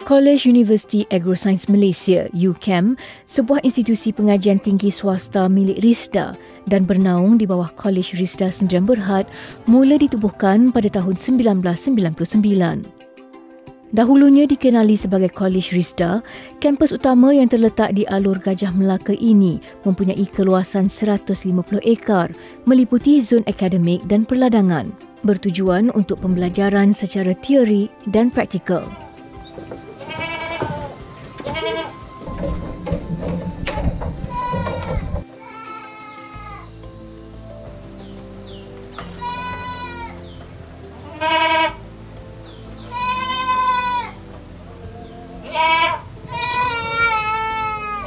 College Universiti Agrosains Malaysia, UCAM, sebuah institusi pengajian tinggi swasta milik RISDA dan bernaung di bawah College RISDA Sdn Bhd, mula ditubuhkan pada tahun 1999. Dahulunya dikenali sebagai College RISDA, kampus utama yang terletak di Alur Gajah Melaka ini mempunyai keluasan 150 ekar, meliputi zon akademik dan perladangan, bertujuan untuk pembelajaran secara teori dan praktikal.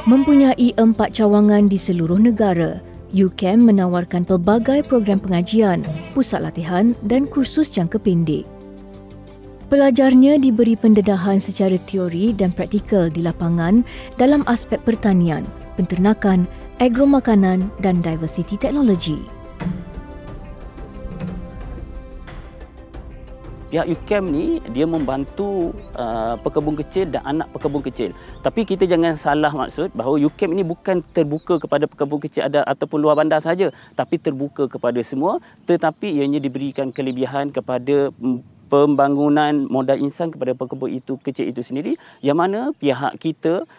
Mempunyai 4 cawangan di seluruh negara, UCAM menawarkan pelbagai program pengajian, pusat latihan dan kursus jangka pendek. Pelajarnya diberi pendedahan secara teori dan praktikal di lapangan dalam aspek pertanian, penternakan, agromakanan dan diversity teknologi. Pihak UCAM ni dia membantu pekebun kecil dan anak pekebun kecil. Tapi kita jangan salah maksud bahawa UCAM ini bukan terbuka kepada pekebun kecil ataupun luar bandar saja, tapi terbuka kepada semua, tetapi ianya diberikan kelebihan kepada pembangunan modal insan kepada pekebun itu kecil itu sendiri, yang mana pihak kita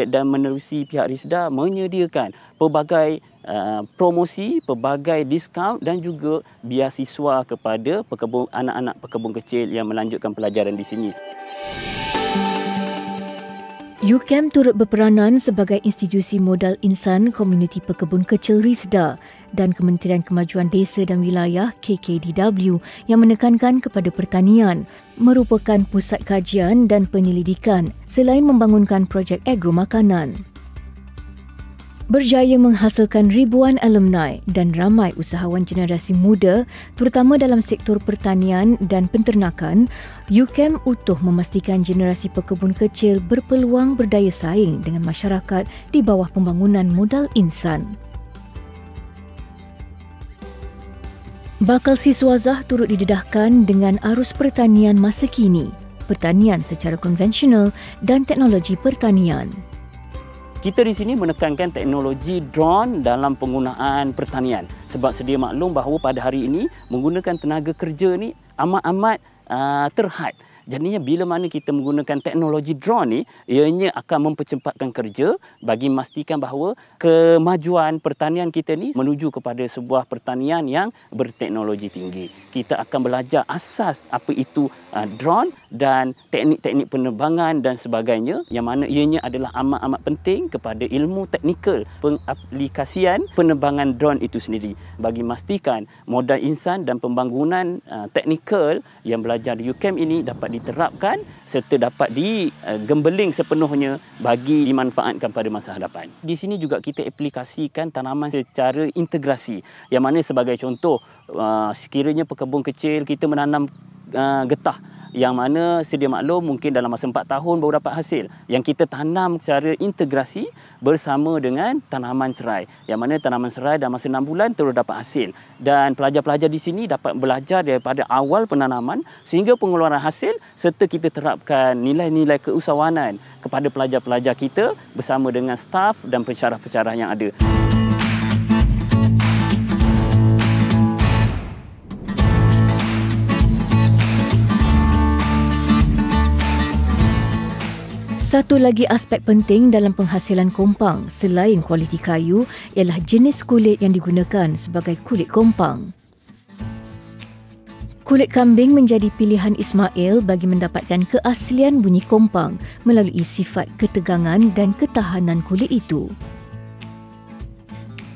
dan menerusi pihak RISDA menyediakan pelbagai promosi, pelbagai diskaun dan juga biasiswa kepada anak-anak pekebun kecil yang melanjutkan pelajaran di sini. UCAM turut berperanan sebagai institusi modal insan Komuniti Pekebun Kecil RISDA dan Kementerian Kemajuan Desa dan Wilayah KKDW yang menekankan kepada pertanian, merupakan pusat kajian dan penyelidikan selain membangunkan projek agromakanan. Berjaya menghasilkan ribuan alumni dan ramai usahawan generasi muda, terutama dalam sektor pertanian dan penternakan, UCAM utuh memastikan generasi pekebun kecil berpeluang berdaya saing dengan masyarakat di bawah pembangunan modal insan. Bakal siswazah turut didedahkan dengan arus pertanian masa kini, pertanian secara konvensional dan teknologi pertanian. Kita di sini menekankan teknologi drone dalam penggunaan pertanian sebab sedia maklum bahawa pada hari ini menggunakan tenaga kerja ni amat-amat terhad. Jadinya bila mana kita menggunakan teknologi drone ni, ianya akan mempercepatkan kerja bagi memastikan bahawa kemajuan pertanian kita ni menuju kepada sebuah pertanian yang berteknologi tinggi. Kita akan belajar asas apa itu drone dan teknik-teknik penerbangan dan sebagainya, yang mana ianya adalah amat-amat penting kepada ilmu teknikal pengaplikasian penerbangan drone itu sendiri bagi memastikan modal insan dan pembangunan teknikal yang belajar di UCAM ini dapat diterapkan serta dapat digembeling sepenuhnya bagi dimanfaatkan pada masa hadapan. Di sini juga kita aplikasikan tanaman secara integrasi, yang mana sebagai contoh sekiranya pekebun kecil kita menanam getah, yang mana sedia maklum mungkin dalam masa 4 tahun baru dapat hasil, yang kita tanam secara integrasi bersama dengan tanaman serai, yang mana tanaman serai dalam masa 6 bulan terus dapat hasil, dan pelajar-pelajar di sini dapat belajar daripada awal penanaman sehingga pengeluaran hasil, serta kita terapkan nilai-nilai keusahawanan kepada pelajar-pelajar kita bersama dengan staf dan pensyarah-pensyarah yang ada. Satu lagi aspek penting dalam penghasilan kompang selain kualiti kayu ialah jenis kulit yang digunakan sebagai kulit kompang. Kulit kambing menjadi pilihan Ismail bagi mendapatkan keaslian bunyi kompang melalui sifat ketegangan dan ketahanan kulit itu.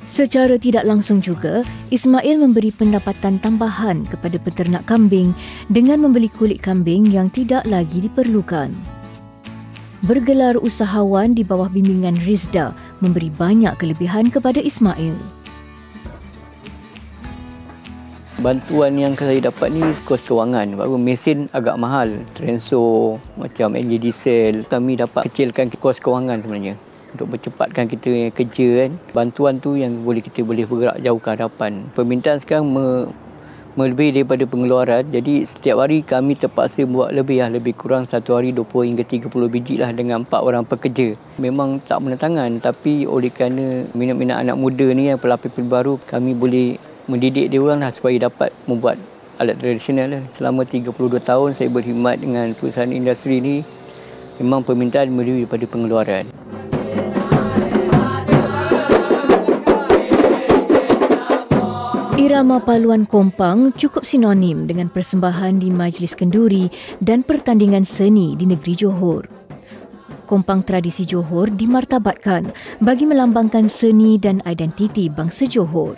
Secara tidak langsung juga, Ismail memberi pendapatan tambahan kepada peternak kambing dengan membeli kulit kambing yang tidak lagi diperlukan. Bergelar usahawan di bawah bimbingan RISDA memberi banyak kelebihan kepada Ismail. Bantuan yang saya dapat ni kos kewangan. Baru mesin agak mahal. Trenso, macam enjin diesel. Kami dapat kecilkan kos kewangan sebenarnya. Untuk percepatkan kita kerja kan. Bantuan tu yang kita boleh bergerak jauh ke hadapan. Permintaan sekarang melebihi daripada pengeluaran. Jadi setiap hari kami terpaksa buat lebih kurang satu hari 20 hingga 30 biji lah dengan 4 orang pekerja. Memang tak menentangan, tapi oleh kerana minat-minat anak muda ni yang pelapis baru, kami boleh mendidik dia orang lah supaya dapat membuat alat tradisional lah. Selama 32 tahun saya berkhidmat dengan perusahaan industri ni, memang permintaan melebihi daripada pengeluaran. Irama paluan kompang cukup sinonim dengan persembahan di majlis kenduri dan pertandingan seni di negeri Johor. Kompang tradisi Johor dimartabatkan bagi melambangkan seni dan identiti bangsa Johor.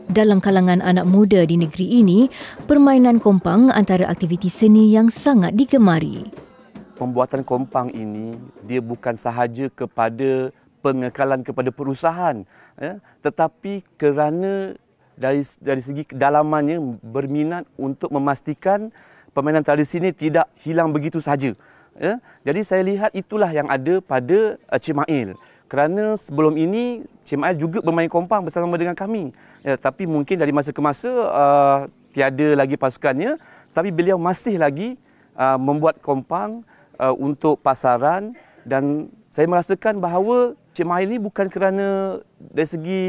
Dalam kalangan anak muda di negeri ini, permainan kompang antara aktiviti seni yang sangat digemari. Pembuatan kompang ini dia bukan sahaja kepada pengekalan kepada perusahaan, tetapi kerana dari segi kedalamannya berminat untuk memastikan permainan tradisi ini tidak hilang begitu sahaja. Jadi saya lihat itulah yang ada pada Cik Mail. Kerana sebelum ini Cik Mail juga bermain kompang bersama dengan kami. Tapi mungkin dari masa ke masa tiada lagi pasukannya, tapi beliau masih lagi membuat kompang untuk pasaran, dan saya merasakan bahawa Cik Mail ini bukan kerana dari segi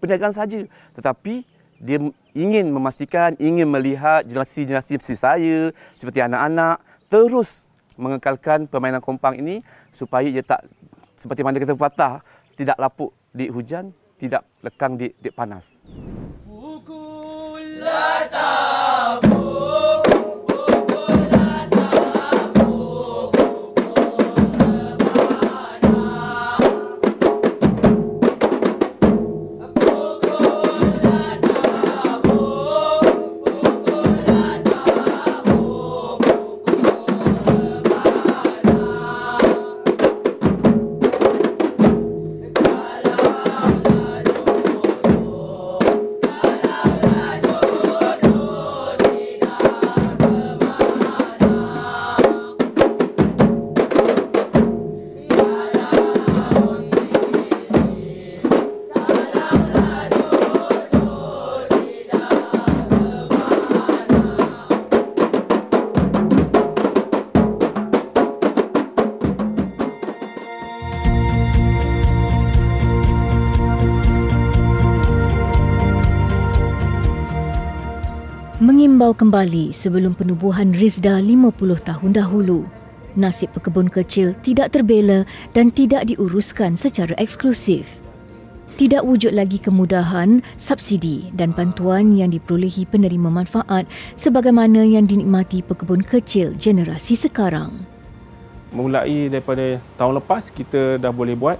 perniagaan saja, tetapi dia ingin memastikan, ingin melihat generasi-generasi seperti saya, seperti anak-anak, terus mengekalkan permainan kompang ini supaya ia tak, seperti mana kata pepatah, tidak lapuk di hujan, tidak lekang di panas. Mengimbau kembali sebelum penubuhan Rizda 50 tahun dahulu. Nasib pekebun kecil tidak terbela dan tidak diuruskan secara eksklusif. Tidak wujud lagi kemudahan, subsidi dan bantuan yang diperolehi penerima manfaat sebagaimana yang dinikmati pekebun kecil generasi sekarang. Mulai daripada tahun lepas kita dah boleh buat,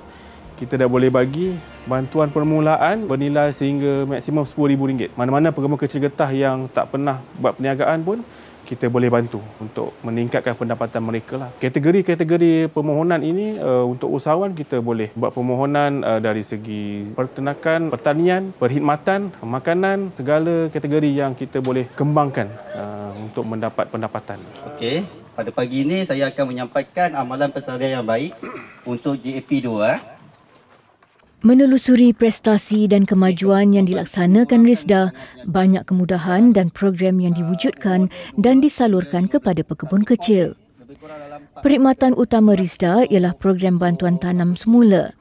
kita dah boleh bagi bantuan permulaan bernilai sehingga maksimum RM10,000. Mana-mana pekebun kecil getah yang tak pernah buat perniagaan pun kita boleh bantu untuk meningkatkan pendapatan mereka lah. Kategori-kategori permohonan ini untuk usahawan kita boleh buat permohonan dari segi peternakan, pertanian, perkhidmatan, makanan, segala kategori yang kita boleh kembangkan untuk mendapat pendapatan. Okey, pada pagi ini saya akan menyampaikan amalan pertanian yang baik untuk JAP2. Menelusuri prestasi dan kemajuan yang dilaksanakan Rizda, banyak kemudahan dan program yang diwujudkan dan disalurkan kepada pekebun kecil. Perkhidmatan utama Rizda ialah program bantuan tanam semula.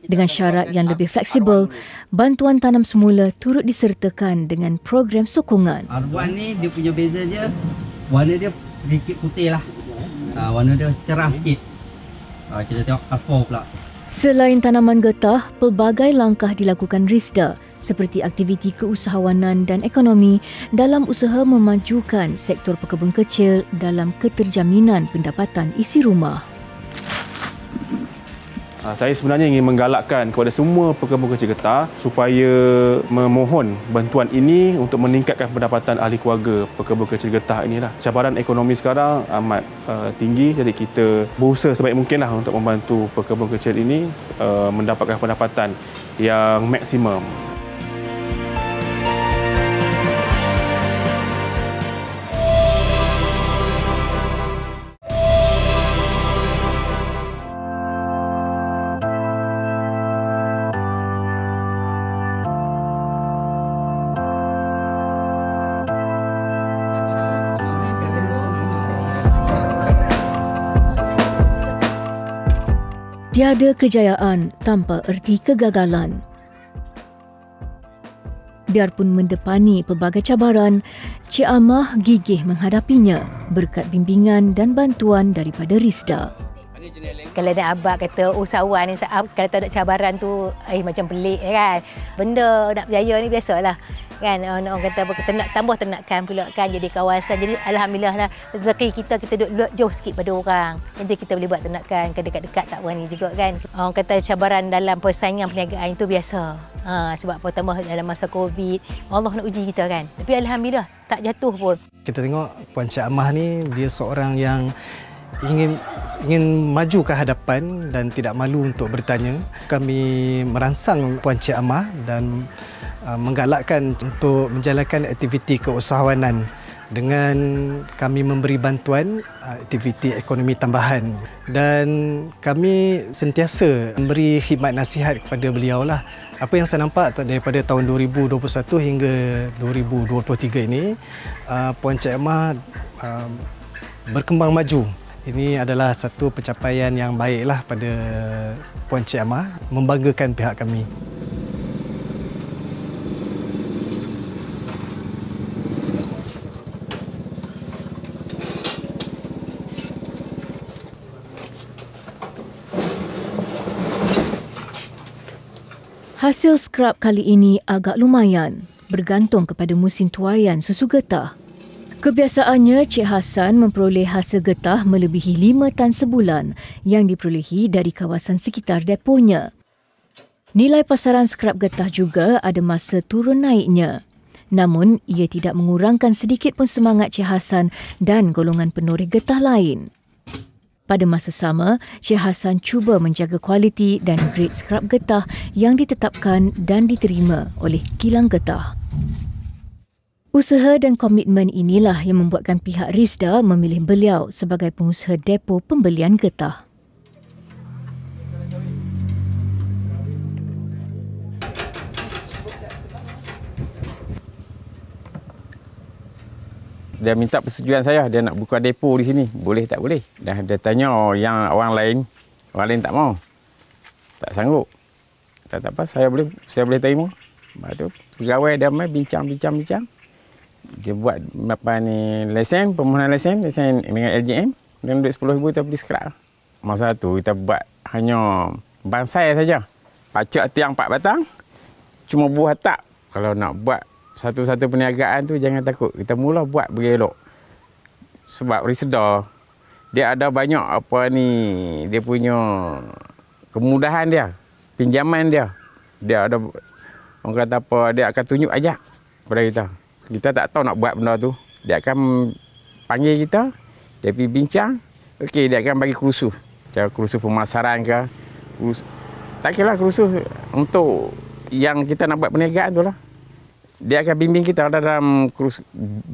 Dengan syarat yang lebih fleksibel, bantuan tanam semula turut disertakan dengan program sokongan. Arwan ni dia punya beza je, warna dia sedikit putih lah. Warna dia cerah sikit. Kita tengok kapur pula. Selain tanaman getah, pelbagai langkah dilakukan Rizda seperti aktiviti keusahawanan dan ekonomi dalam usaha memajukan sektor pekebun kecil dalam keterjaminan pendapatan isi rumah. Saya sebenarnya ingin menggalakkan kepada semua pekebun kecil getah supaya memohon bantuan ini untuk meningkatkan pendapatan ahli keluarga pekebun kecil getah inilah. Cabaran ekonomi sekarang amat tinggi, jadi kita berusaha sebaik mungkinlah untuk membantu pekebun kecil ini mendapatkan pendapatan yang maksimum. Tiada kejayaan tanpa erti kegagalan. Biarpun mendepani pelbagai cabaran, Cik Amah gigih menghadapinya berkat bimbingan dan bantuan daripada Rizda. Kalau ada abang kata usahawan ni, kalau tak ada cabaran tu macam pelik kan. Benda nak berjaya ni biasalah. Kan orang kata nak tambah ternakan pula kan, jadi kawasan. Jadi alhamdulillah lah rezeki kita duduk jauh sikit pada orang. Jadi kita boleh buat ternakan ke dekat-dekat tak berani juga kan. Orang kata cabaran dalam persaingan perniagaan itu biasa. Sebab pertama dalam masa Covid, Allah nak uji kita kan. Tapi alhamdulillah tak jatuh pun. Kita tengok Puan Cik Amah ni, dia seorang yang ingin maju ke hadapan dan tidak malu untuk bertanya. Kami merangsang Puan Cik Amah dan menggalakkan untuk menjalankan aktiviti keusahawanan dengan kami memberi bantuan aktiviti ekonomi tambahan, dan kami sentiasa memberi khidmat nasihat kepada beliau lah. Apa yang saya nampak daripada tahun 2021 hingga 2023 ini, Puan Cik Amah berkembang maju. Ini adalah satu pencapaian yang baiklah pada Puan Cik Amah, membanggakan pihak kami. Hasil skrap kali ini agak lumayan, bergantung kepada musim tuaian susu getah. Kebiasaannya, Cik Hassan memperoleh hasil getah melebihi 5 tan sebulan yang diperolehi dari kawasan sekitar deponya. Nilai pasaran skrap getah juga ada masa turun naiknya. Namun, ia tidak mengurangkan sedikit pun semangat Cik Hassan dan golongan penoreh getah lain. Pada masa sama, Cik Hassan cuba menjaga kualiti dan grade skrap getah yang ditetapkan dan diterima oleh kilang getah. Usaha dan komitmen inilah yang membuatkan pihak Rizda memilih beliau sebagai pengusaha depo pembelian getah. Dia minta persetujuan saya, dia nak buka depo di sini. Boleh tak boleh? Dah dia tanya yang orang lain tak mau. Tak sanggup. Tak apa, saya boleh terima. Lepas tu pegawai dia mai bincang. Dia buat lesen, permohonan lesen dengan LJM. Dan duit 10,000 kita beli skrap. Masa tu kita buat hanya bansai saja. Pacak tiang 4 batang, cuma buah tak. Kalau nak buat satu-satu perniagaan tu jangan takut. Kita mula buat berelok. Sebab Rizda dia ada banyak dia punya kemudahan dia, pinjaman dia. Dia ada orang kata dia akan tunjuk ajak pada kita. Kita tak tahu nak buat benda tu. Dia akan panggil kita, dia pergi bincang. Okey, dia akan bagi kursus. Macam kursus pemasaran ke. Tak kira kursus untuk yang kita nak buat perniagaan tu lah. Dia akan bimbing kita dalam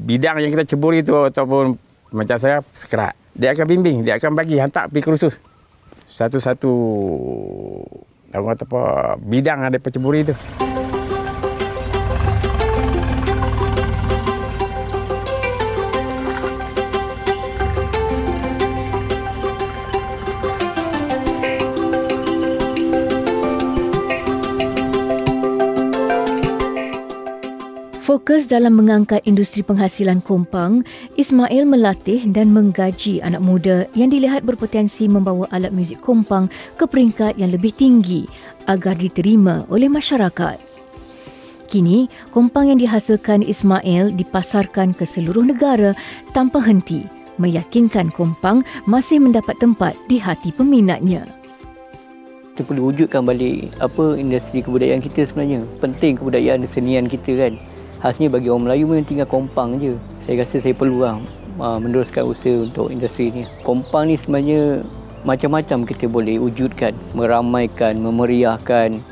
bidang yang kita ceburi itu, ataupun macam saya skrap. Dia akan bimbing, dia akan hantar pergi kursus. Satu-satu bidang ada peceburi itu. Fokus dalam mengangkat industri penghasilan kompang, Ismail melatih dan menggaji anak muda yang dilihat berpotensi membawa alat muzik kompang ke peringkat yang lebih tinggi agar diterima oleh masyarakat. Kini, kompang yang dihasilkan Ismail dipasarkan ke seluruh negara tanpa henti, meyakinkan kompang masih mendapat tempat di hati peminatnya. Kita perlu wujudkan balik industri kebudayaan kita sebenarnya. Penting kebudayaan kesenian kita kan. Khasnya bagi orang Melayu memang tinggal kompang je. Saya rasa saya perlu meneruskan usaha untuk industri ni. Kompang ni sebenarnya macam-macam kita boleh wujudkan, meramaikan, memeriahkan.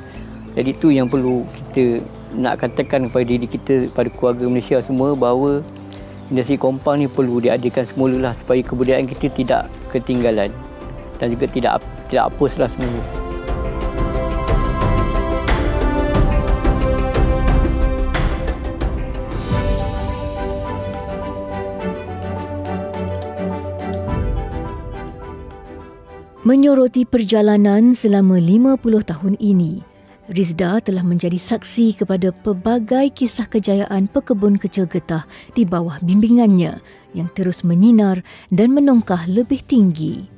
Jadi itu yang perlu kita nak katakan kepada diri kita, pada keluarga Malaysia semua, bahawa industri kompang ni perlu diadakan semula lah, supaya kebudayaan kita tidak ketinggalan dan juga tidak hapuslah semula. Menyoroti perjalanan selama 50 tahun ini, Rizda telah menjadi saksi kepada pelbagai kisah kejayaan pekebun kecil getah di bawah bimbingannya yang terus menyinar dan menongkah lebih tinggi.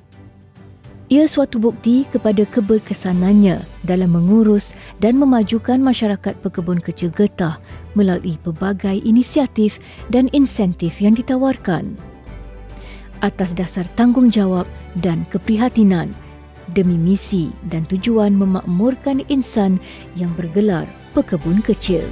Ia suatu bukti kepada keberkesanannya dalam mengurus dan memajukan masyarakat pekebun kecil getah melalui pelbagai inisiatif dan insentif yang ditawarkan. Atas dasar tanggungjawab dan keprihatinan, demi misi dan tujuan memakmurkan insan yang bergelar pekebun kecil.